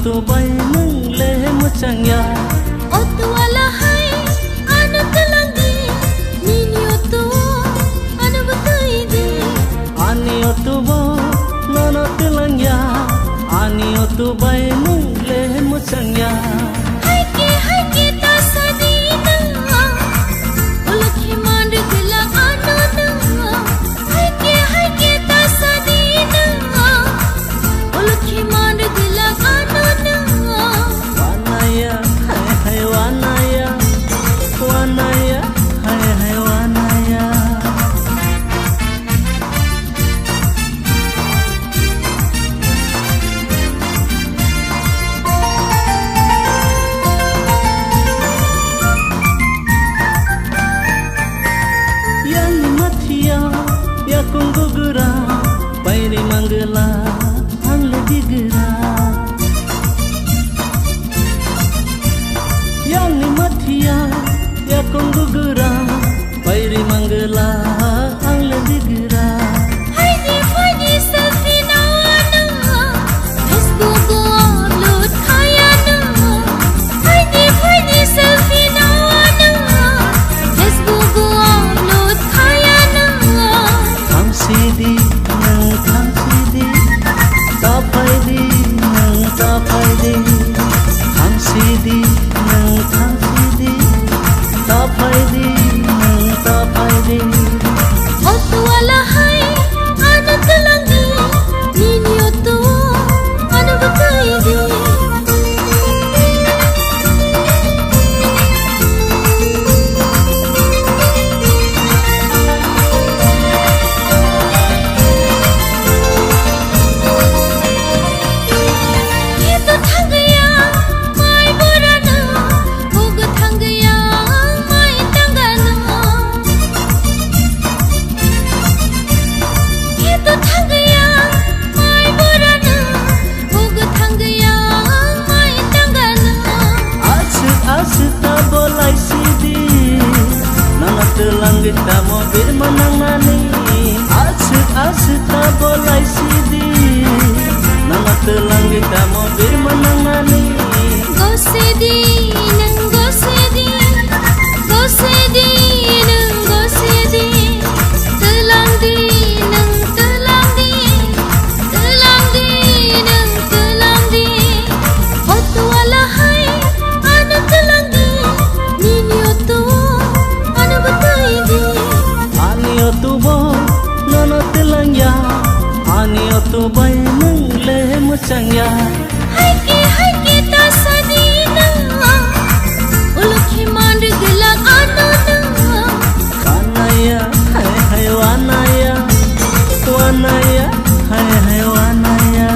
tu bay nâng lê mucang ya Otu ala hai anu telangi nini otu anu betul di ani otu bo nono telang ya ani otu bay nâng lê mucang ya hai ke ta sadina ulakhi mand gila anu na hai ke ta sadina ulakhi mand gila anu na wanaya hai wanaya wanaya hai wanaya yang matia ya kunggugura pairi manggela ang ledigera yang matia ya kunggugura pairi manggela ang ledigera hai di safina na Facebook ko upload kaya na hai di safina na Facebook ko upload kaya na tham sidi nang tham sidi ta phai di nang ta phai di tham sidi nang tham sidi ta phai di nang ta phai di otu ala hai anu telangi nini otu anu betul di Itu tanggaya mai borana ugu tanggaya mai tanggana Itu tanggaya mai borana ugu tanggaya mai tanggana asut ta bolai sidi nana telang kita mobil menang nani asut ta bolai sidi nana telang kita mobil menang nani Gosedi nang gosedi nang gosedi telang di nang telang di nang telang di otu ala hai anu telang di nini otu anu betul di ani otu bo nana telang ya ani otu bay nang le mucang ya hai ke ta sadina ulakhi mand gila anu na wanaya hai wanaya wanaya hai wanaya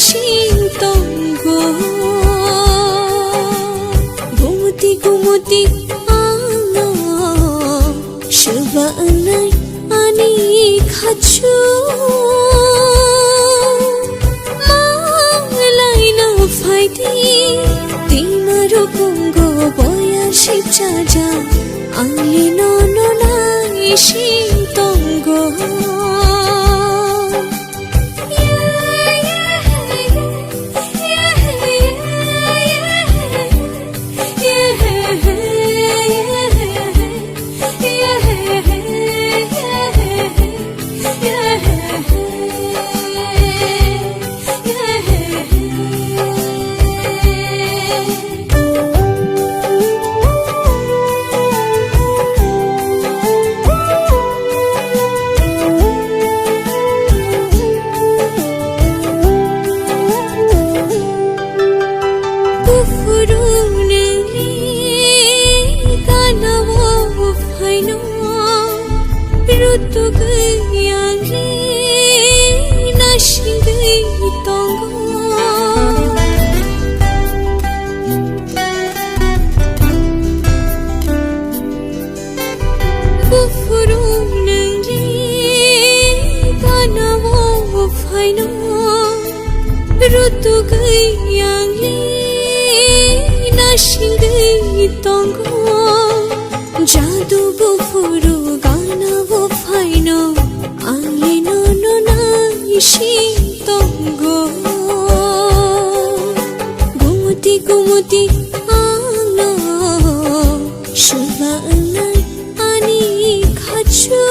সিংতঙ্গ Gumti Gumti আনা সবানাই আনি খাচ্ছু মালাই না ফাইদি তিমারো কুঙ্গ বয়া Shiva চাজা আংলি নননাই সিংতঙ্গ Rutu gayang li nashing gay tongo jadu bufuru gana wo faino angli no no na ishing tongo gumuti gumuti ana shulba anai ani khachu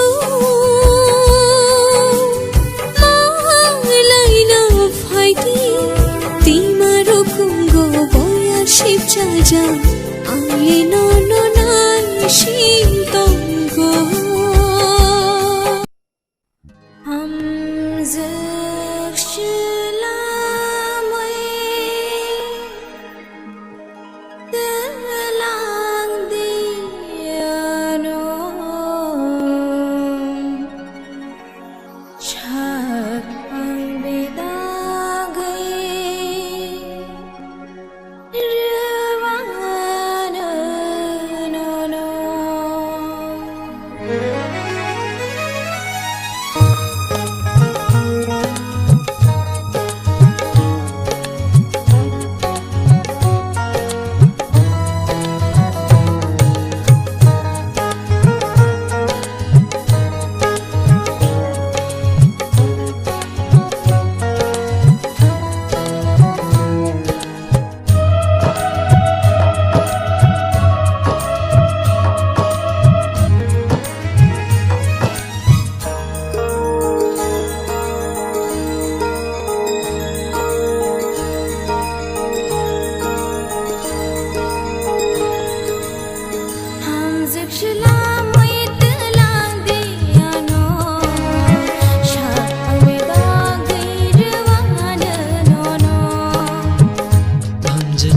Shiva চাজা আংলি নননাই সিংতঙ্গ হাম জখশলামই তেলাং দিয়ানো ছাক বেদা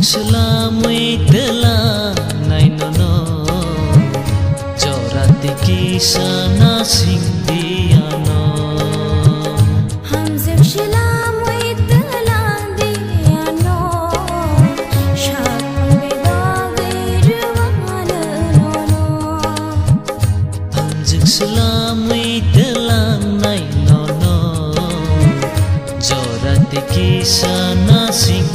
Selamui telah nai nono jorati kisana singdiano hamzek selamui telah diano shat beda girwana nono hamzek selamui telah nai nono jorati kisana singdiano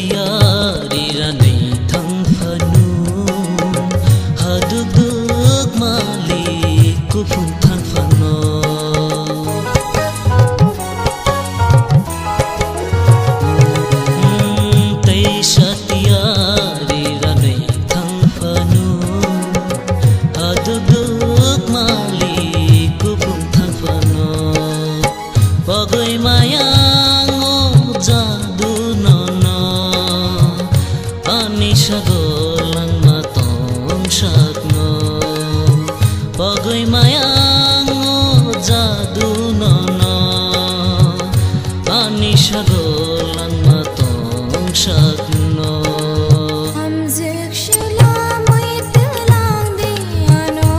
tiara nei thang phanu haduk mali ku phun thang phano tei tiara nei thang phanu haduk mali ku phun thang phano bagoi maya sagolang matong sakno pagoy mayang jadu nono ani sagolang matong sakno hamzik shilamay tilang diano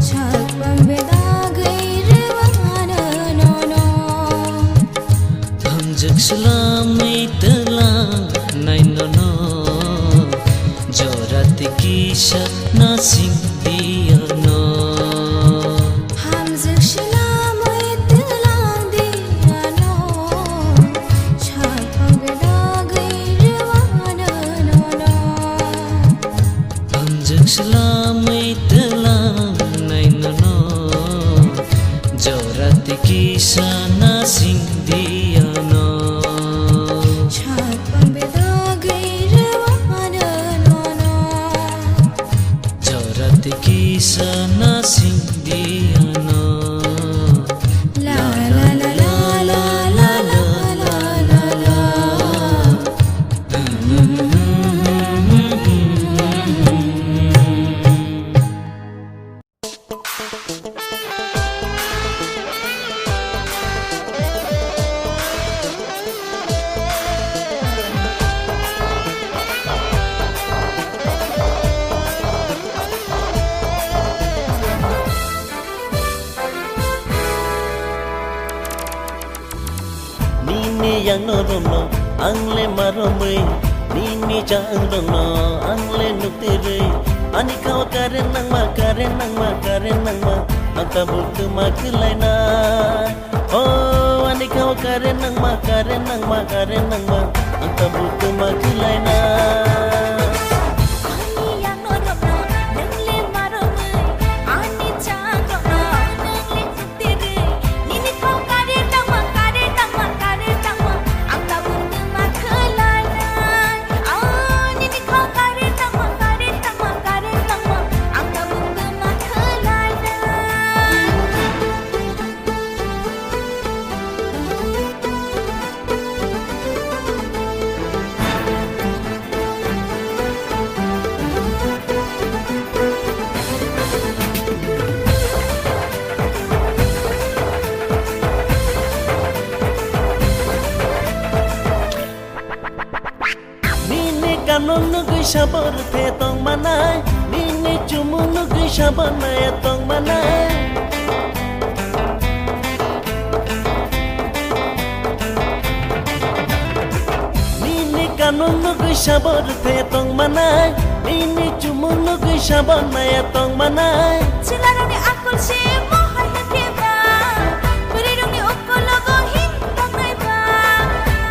chak pambedagay riwana nono hamzik shilamay tilang nay nono kisah nasing diano hamzik shilamay tilang diano chak pambedagay riwana nono hamzik shilamay tilang nay nono jorati kisah nasing diano chak pambedagay riwana kisah nasing diano la la la la la la la la la yang norono angle maromai nini jang rono angle nuktere ani kau karen nang ma anta buktu maklaina oh ani kau karen nang ma anta buktu maklaina nunggu sabar te tong manai nini cumu nunggu sabar na tong manai nini kanung nunggu sabar te tong manai nini cumu nunggu sabar na tong manai silarong ni akol si mohal na tiba berirong ni ukol logo hintang na iba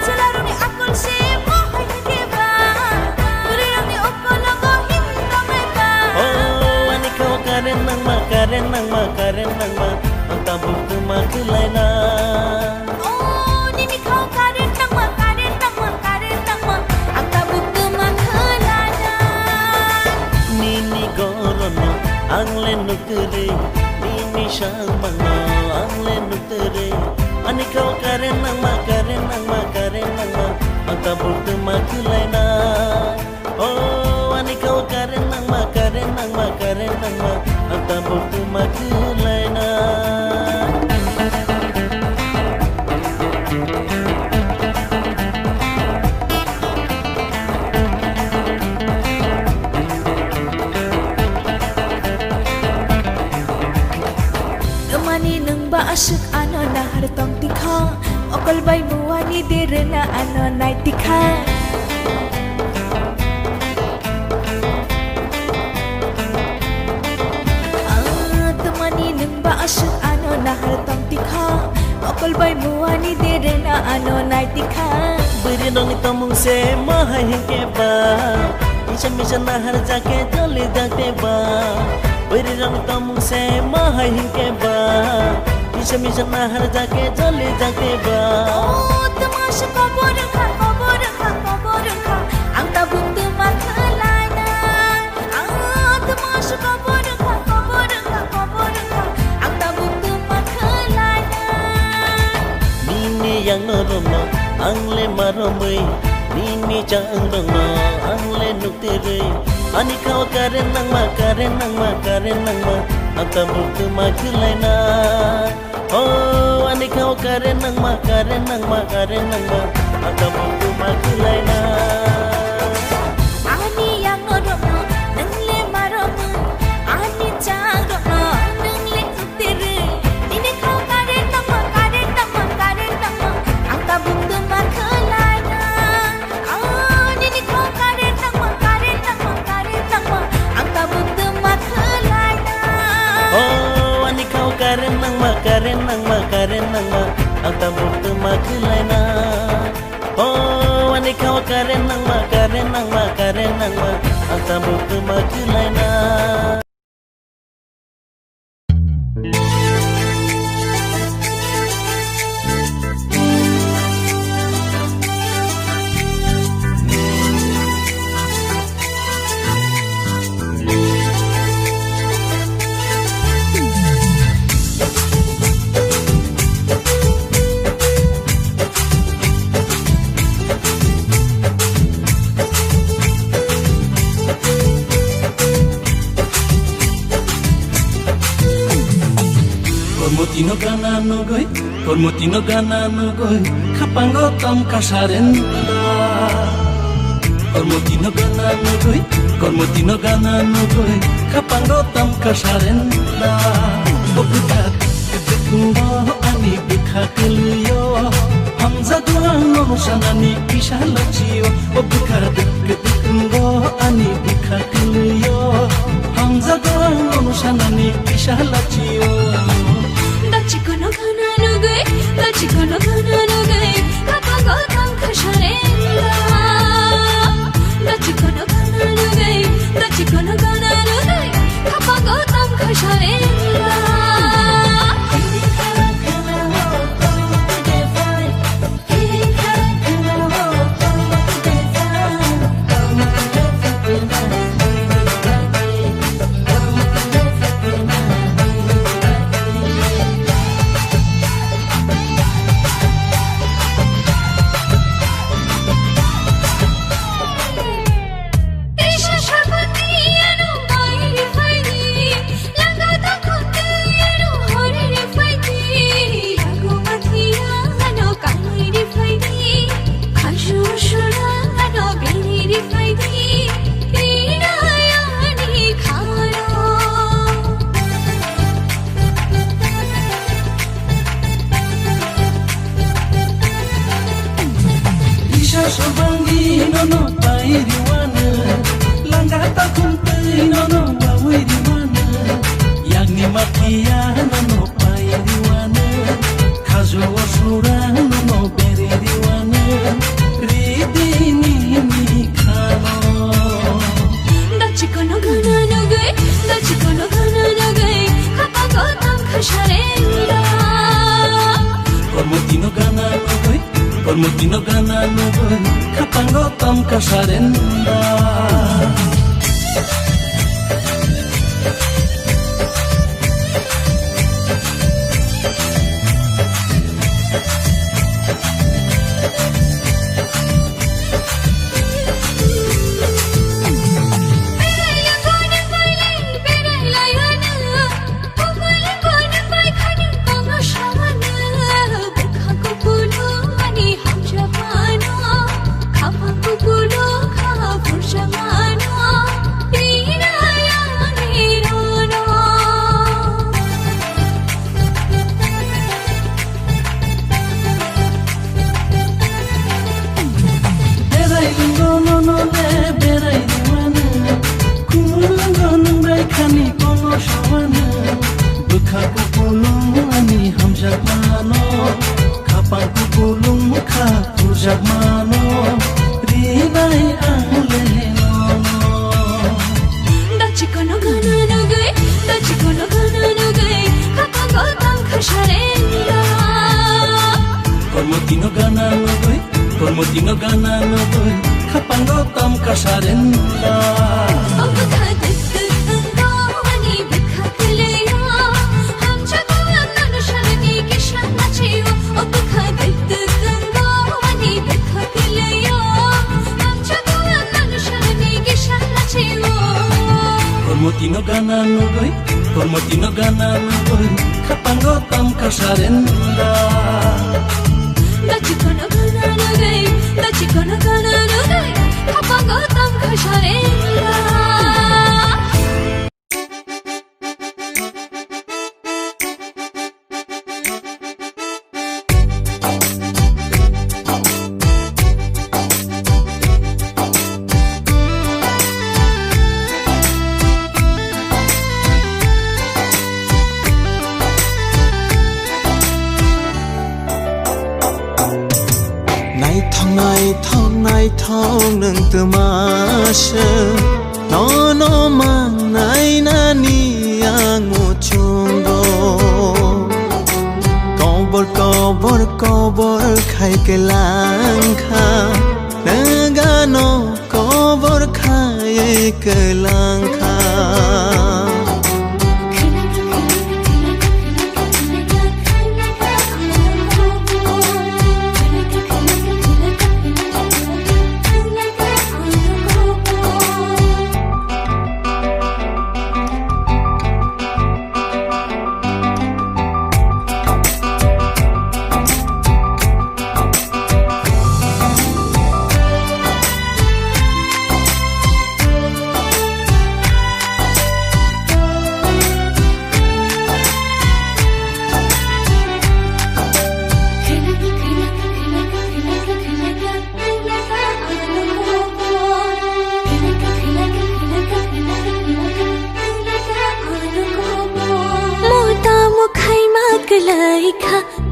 silarong ni akol si mohal na tiba karen nang ma ang tabuk tu maklaina oh nini kau karen nang ma ang tabuk tu maklaina nini gorono ang lenukere nini shamano ang lenukere ani kau karen nang ma ang tabuk tu maklaina oh ani kau karen nang ma ang tabuk tu maklaina temani nang baasuk ano na hartong tikha okol bay muani dire na ano nai tikha temani nang baasuk ano na hartong tikha okol Kolbai muani derena ano naitika Beri nong tamung se mahai hingke ba Isha misha nahar jake joli jake ba Beri nong tamung se mahai hingke ba Isha misha nahar jake joli jake ba Oh tamasha kabor kha Ang tabung tumak khalana tamasha kabor kha Ang tabung tumak khalana Nini yang noromno angle maromui Nini jang dongno angle nuktirui Ani kau karen nang ma Anta buktu makulaina Oh ani kau karen nang ma Anta buktu makulaina Ani yang noromno nangle maromu Ani jang dongno nangle nuktiru Nini kau karen nang ma Ang tabung tumak khalana Nini kau karen nang ma Ang tabung tumak khalana Oh ani kau karen nang ma Anta buktu makulaina Oh ani kau karen nang ma Anta buktu makulaina Kormutino gana nugoi kapango tam kasarenda Kormutino gana nugoi kapango tam kasarenda Obukat kedekungo ani bikhakeluyo Hamza duang nomusanani kishalachio Obukat kedekungo ani bikhakeluyo Hamza duang nomusanani kishalachio Dachikono gana nugai kapango tam kasharenda Dachikono gana nugai kapango tam kasharenda nono pairiwana langga takun nono bawiriwana yagni makia nono pairiwana kazo wasura nono beririwana ridini mikano Dachikono gana nugai kapango tam kasharenda Kormutino gana nugoi kapango tam kasarenda Buka kupulung ani hamzat mano pujak mano rinai angle dachi kono gana nugai dachi kono gana nugai kapango tam khasharenda kormotino gana nogoi kapango tam kasarenda Kormotino gana nogoi kapango tam kasarenda dachi kono gana nugai kapango tam khasharenda Nai thong nâng từ ma sơ nó mang nai na ni ang mo chung go co bor khai ke lang kha naga no co bor khai ke lang kha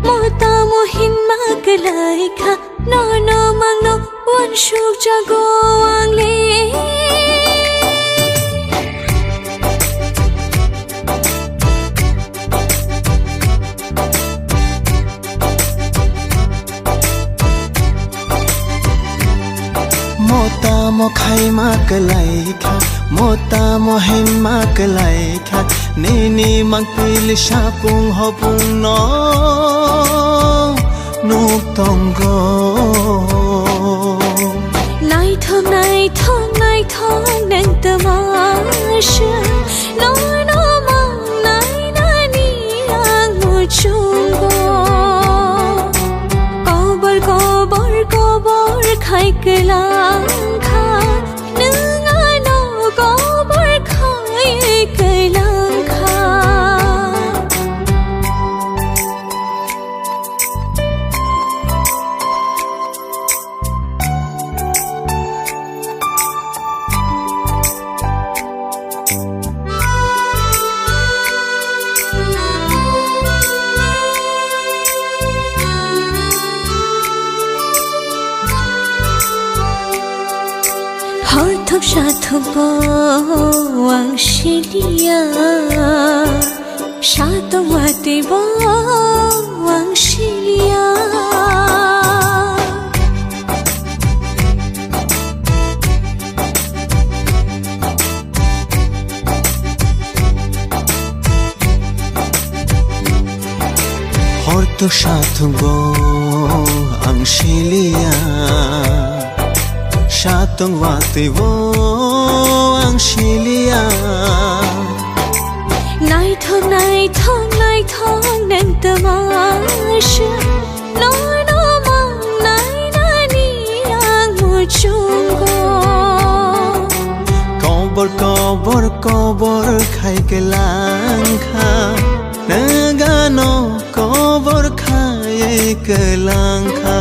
Mota mo hin magalay ka no mang no wan shuk jago ang li Mota mo khai magalay ka Mota mo hin magalay ka Nini magpili siya pong hopong no Nuk tong go Nai thong nang tamasha No mang nai na ni ang mo chung go Kobor khai ke lang kha Nung ano kobor khai ke lang Satu bawang silia Satu mati bawang silia Horto satu bawang silia Shatong wati wo ang silia Nai thong nang tamasha No mang nai na ni ang mo chung go Kobor khai ke lang kha Naga no kobor khai ke lang kha